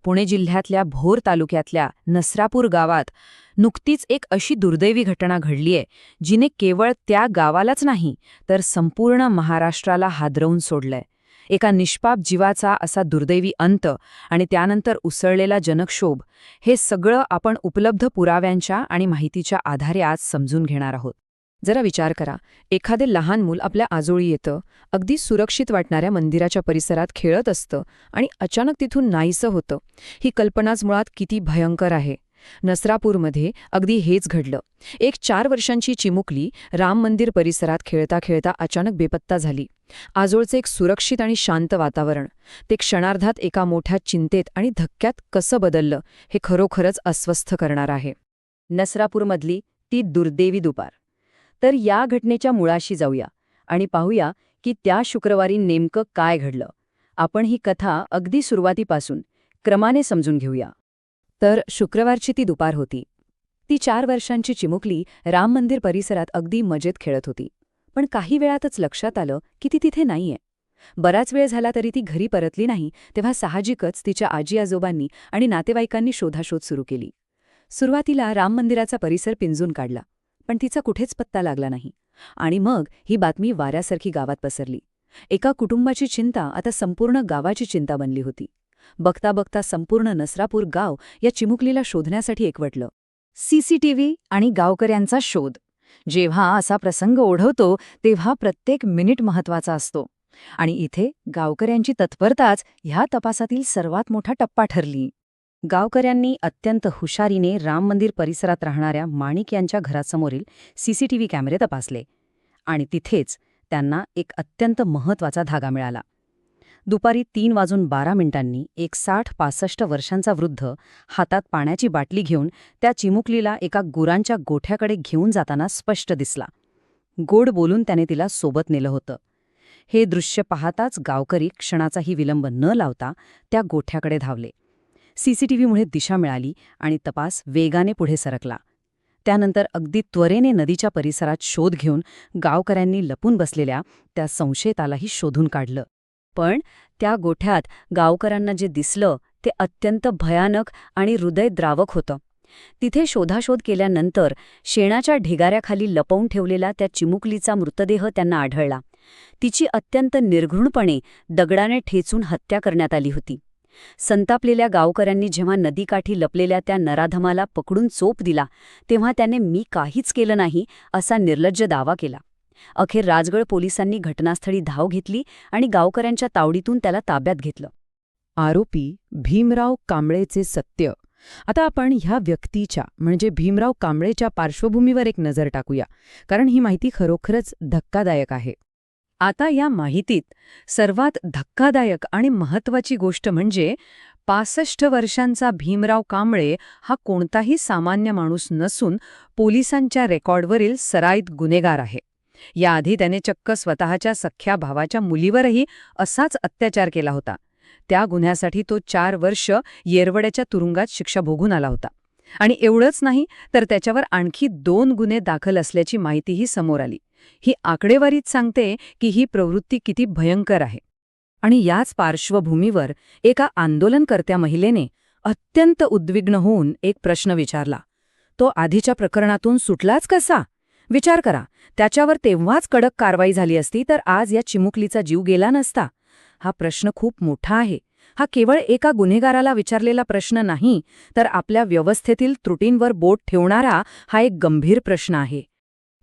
पुणे जिल्ह्यातल्या भोर तालुक्यातल्या नसरापूर गावात नुकतीच एक अशी दुर्दैवी घटना घडलीय जिने केवळ त्या गावालाच नाही तर संपूर्ण महाराष्ट्राला हादरवून सोडलंय. एका निष्पाप जीवाचा असा दुर्दैवी अंत आणि त्यानंतर उसळलेला जनक्षोभ, हे सगळं आपण उपलब्ध पुराव्यांच्या आणि माहितीच्या आधारे आज समजून घेणार आहोत. जरा विचार करा, एखादे लहान मूल आपल्या आजोळी येतं, अगदी सुरक्षित वाटणाऱ्या मंदिराच्या परिसरात खेळत असतं आणि अचानक तिथून नाहीसं होतं. ही कल्पनाच मुळात किती भयंकर आहे. नसरापूरमध्ये अगदी हेच घडलं. एक 4 वर्षांची चिमुकली राम मंदिर परिसरात खेळता खेळता अचानक बेपत्ता झाली. आजोळचे एक सुरक्षित आणि शांत वातावरण, ते क्षणार्धात एका मोठ्या चिंतेत आणि धक्क्यात कसं बदललं, हे खरोखरच अस्वस्थ करणार आहे. नसरापूरमधली ती दुर्दैवी दुपार. तर या घटनेच्या मुळाशी जाऊया आणि पाहूया की त्या शुक्रवारी नेमकं काय घडलं. आपण ही कथा अगदी सुरुवातीपासून क्रमाने समजून घेऊया. तर शुक्रवारची ती दुपार होती. ती 4 वर्षांची चिमुकली राम मंदिर परिसरात अगदी मजेत खेळत होती. पण काही वेळातच लक्षात आलं की ती तिथे नाहीये. बराच वेळ झाला तरी ती घरी परतली नाही, तेव्हा साहजिकच तिच्या आजी आजोबांनी आणि नातेवाईकांनी शोधाशोध सुरू केली. सुरुवातीला राम मंदिराचा परिसर पिंजून काढला, पण तिचा कुठेच पत्ता लागला नाही. आणि मग ही बातमी वाऱ्यासारखी गावात पसरली. एका कुटुंबाची चिंता आता संपूर्ण गावाची चिंता बनली होती. बघता बघता संपूर्ण नसरापूर गाव या चिमुकलीला शोधण्यासाठी एकवटलं. सीसीटीव्ही आणि गावकऱ्यांचा शोध. जेव्हा असा प्रसंग ओढवतो तेव्हा प्रत्येक मिनिट महत्वाचा असतो. आणि इथे गावकऱ्यांची तत्परताच ह्या तपासातील सर्वात मोठा टप्पा ठरली. गावकऱ्यांनी अत्यंत हुशारीने राम मंदिर परिसरात राहणाऱ्या माणिक यांच्या घरासमोरील सीसीटीव्ही कॅमेरे तपासले. आणि तिथेच त्यांना एक अत्यंत महत्वाचा धागा मिळाला. दुपारी 3:12 एक 60-65 वर्षांचा वृद्ध हातात पाण्याची बाटली घेऊन त्या चिमुकलीला एका गुरांच्या गोठ्याकडे घेऊन जाताना स्पष्ट दिसला. गोड बोलून त्याने तिला सोबत नेलं होतं. हे दृश्य पाहताच गावकरी क्षणाचाही विलंब न लावता त्या गोठ्याकडे धावले. सीसीटीव्हीमुळे दिशा मिळाली आणि तपास वेगाने पुढे सरकला. त्यानंतर अगदी त्वरेने नदीच्या परिसरात शोध घेऊन गावकऱ्यांनी लपून बसलेल्या त्या संशयितालाही शोधून काढलं. पण त्या गोठ्यात गावकऱ्यांना जे दिसलं ते अत्यंत भयानक आणि हृदयद्रावक होतं. तिथे शोधाशोध केल्यानंतर शेणाच्या ढिगाऱ्याखाली लपवून ठेवलेला त्या चिमुकलीचा मृतदेह त्यांना आढळला. तिची अत्यंत निर्घृणपणे दगडाने ठेचून हत्या करण्यात आली होती. संतापलेल्या गावकऱ्यांनी जेव्हा नदीकाठी लपलेल्या त्या नराधमाला पकडून चोप दिला तेव्हा त्याने "मी काहीच केलं नाही" असा निर्लज्ज दावा केला. अखेर राजगड पोलिसांनी घटनास्थळी धाव घेतली आणि गावकऱ्यांच्या तावडीतून त्याला ताब्यात घेतलं. आरोपी भीमराव कांबळेचे सत्य. आता आपण ह्या व्यक्तीच्या म्हणजे भीमराव कांबळेच्या पार्श्वभूमीवर एक नजर टाकूया, कारण ही माहिती खरोखरच धक्कादायक आहे. आता या माहितीत सर्वात धक्कादायक आणि महत्त्वाची गोष्ट म्हणजे 65 वर्षांचा भीमराव कांबळे हा कोणताही सामान्य माणूस नसून पोलिसांच्या रेकॉर्डवरील सराईत गुन्हेगार आहे. याआधी त्याने चक्क स्वतःच्या सख्ख्या भावाच्या मुलीवरही असाच अत्याचार केला होता. त्या गुन्ह्यासाठी तो 4 वर्ष येरवड्याच्या तुरुंगात शिक्षा भोगून आला होता. आणि एवढंच नाही तर त्याच्यावर आणखी 2 गुन्हे दाखल असल्याची माहितीही समोर आली. ही आकडेवारीच सांगते की ही प्रवृत्ती किती भयंकर आहे. आणि याच पार्श्वभूमीवर एका आंदोलनकर्त्या महिलेने अत्यंत उद्विग्न होऊन एक प्रश्न विचारला. तो आधीच्या प्रकरणातून सुटलाच कसा? विचार करा, त्याच्यावर तेव्हाच कडक कारवाई झाली असती तर आज या चिमुकलीचा जीव गेला नसता. हा प्रश्न खूप मोठा आहे. हा केवळ एका गुन्हेगाराला विचारलेला प्रश्न नाही, तर आपल्या व्यवस्थेतील त्रुटींवर बोट ठेवणारा हा एक गंभीर प्रश्न आहे.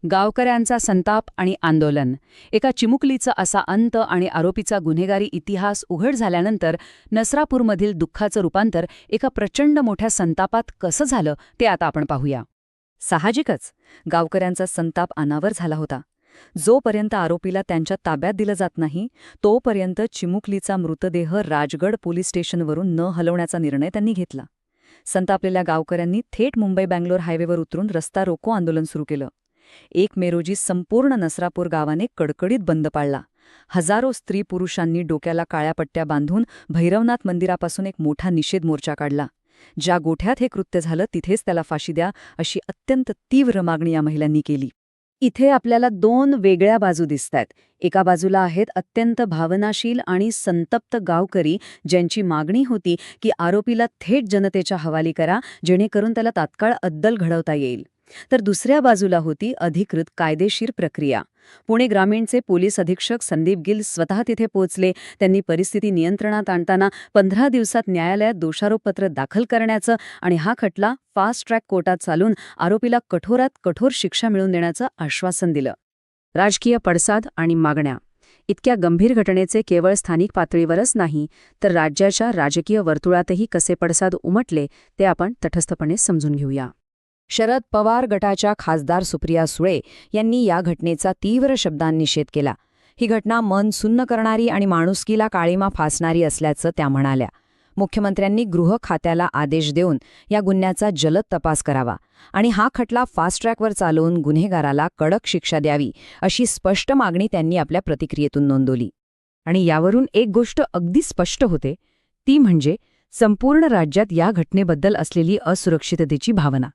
गावकऱ्यांचा संताप आणि आंदोलन. एका चिमुकलीचा असा अंत आणि आरोपीचा गुन्हेगारी इतिहास उघड झाल्यानंतर नसरापूरमधील दुःखाचं रूपांतर एका प्रचंड मोठ्या संतापात कसं झालं ते आता आपण पाहूया. साहजिकच गावकऱ्यांचा संताप अनावर झाला होता. जोपर्यंत आरोपीला त्यांच्या ताब्यात दिलं जात नाही तोपर्यंत चिमुकलीचा मृतदेह राजगड पोलीस स्टेशनवरून न हलवण्याचा निर्णय त्यांनी घेतला. संतापलेल्या गावकऱ्यांनी थेट मुंबई-बंगलोर हायवेवर उतरून रस्ता रोको आंदोलन सुरू केलं. 1 मे रोजी संपूर्ण नसरापूर गावाने कडकडीत बंद पाळला. हजारो स्त्री पुरुषांनी डोक्याला काळ्या पट्ट्या बांधून भैरवनाथ मंदिरापासून एक मोठा निषेध मोर्चा काढला. ज्या गोठ्यात हे कृत्य झालं तिथेच त्याला फाशी द्या अशी अत्यंत तीव्र मागणी या महिलांनी केली. इथे आपल्याला दोन वेगळ्या बाजू दिसतायत. एका बाजूला आहेत अत्यंत भावनाशील आणि संतप्त गावकरी, ज्यांची मागणी होती की आरोपीला थेट जनतेच्या हवाली करा, जेणेकरून त्याला तात्काळ अद्दल घडवता येईल. तर दुसऱ्या बाजूला होती अधिकृत कायदेशीर प्रक्रिया. पुणे ग्रामीणचे पोलीस अधीक्षक संदीप गिल स्वतः तिथे पोहोचले. त्यांनी परिस्थिती नियंत्रणात आणताना 15 दिवसात न्यायालयात दोषारोपपत्र दाखल करण्याचं आणि हा खटला फास्ट ट्रॅक कोर्टात चालून आरोपीला कठोरात कठोर शिक्षा मिळवून देण्याचं आश्वासन दिलं. राजकीय पडसाद आणि मागण्या. इतक्या गंभीर घटनेचे केवळ स्थानिक पातळीवरच नाही, तर राज्याच्या राजकीय वर्तुळातही कसे पडसाद उमटले ते आपण तटस्थपणे समजून घेऊया. शरद पवार गटाच्या खासदार सुप्रिया सुळे यांनी या घटनेचा तीव्र शब्दांत निषेध केला. ही घटना मन सुन्न करणारी आणि माणुसकीला काळीमा फासणारी असल्याचं त्या म्हणाल्या. मुख्यमंत्र्यांनी गृह खात्याला आदेश देऊन या गुन्ह्याचा जलद तपास करावा आणि हा खटला फास्ट ट्रॅकवर चालवून गुन्हेगाराला कडक शिक्षा द्यावी, अशी स्पष्ट मागणी त्यांनी आपल्या प्रतिक्रियेतून नोंदवली. आणि यावरून एक गोष्ट अगदी स्पष्ट होते, ती म्हणजे संपूर्ण राज्यात या घटनेबद्दल असलेली असुरक्षिततेची भावना.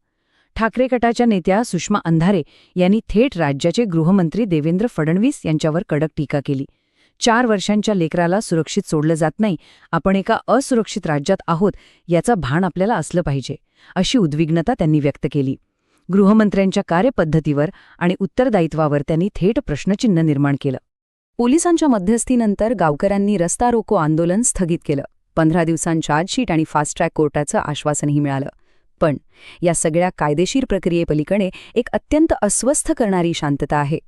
ठाकरे गटाच्या नेत्या सुषमा अंधारे यांनी थेट राज्याचे गृहमंत्री देवेंद्र फडणवीस यांच्यावर कडक टीका केली. 4 वर्षांच्या लेकराला सुरक्षित सोडलं जात नाही, आपण एका असुरक्षित राज्यात आहोत याचा भान आपल्याला असलं पाहिजे, अशी उद्विग्नता त्यांनी व्यक्त केली. गृहमंत्र्यांच्या कार्यपद्धतीवर आणि उत्तरदायित्वावर त्यांनी थेट प्रश्नचिन्ह निर्माण केलं. पोलिसांच्या मध्यस्थीनंतर गावकऱ्यांनी रस्ता रोको आंदोलन स्थगित केलं. 15 दिवसांच्या चार्जशीट आणि फास्ट ट्रॅक कोर्टाचं आश्वासनही मिळालं. पण या सगळ्या कायदेशीर प्रक्रियेपलीकडे एक अत्यंत अस्वस्थ करणारी शांतता आहे.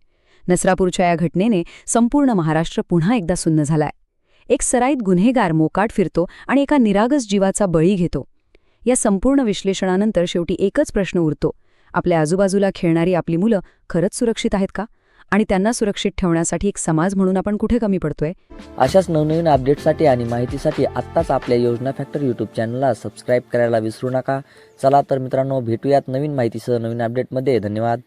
नसरापूरच्या या घटनेने संपूर्ण महाराष्ट्र पुन्हा एकदा सुन्न झालाय. एक सराईत गुन्हेगार मोकाट फिरतो आणि एका निरागस जीवाचा बळी घेतो. या संपूर्ण विश्लेषणानंतर शेवटी एकच प्रश्न उरतो, आपल्या आजूबाजूला खेळणारी आपली मुलं खरंच सुरक्षित आहेत का? आणि त्यांना सुरक्षित ठेवण्यासाठी एक समाज म्हणून आपण कुठे कमी पडतोय? अशाच नवनवीन अपडेट्ससाठी आणि माहितीसाठी आत्ताच आपल्या योजना फॅक्टर यूट्यूब चॅनलला सबस्क्राईब करायला विसरू नका. चला तर मित्रांनो, भेटूयात नवीन माहितीसह नवीन अपडेटमध्ये. धन्यवाद.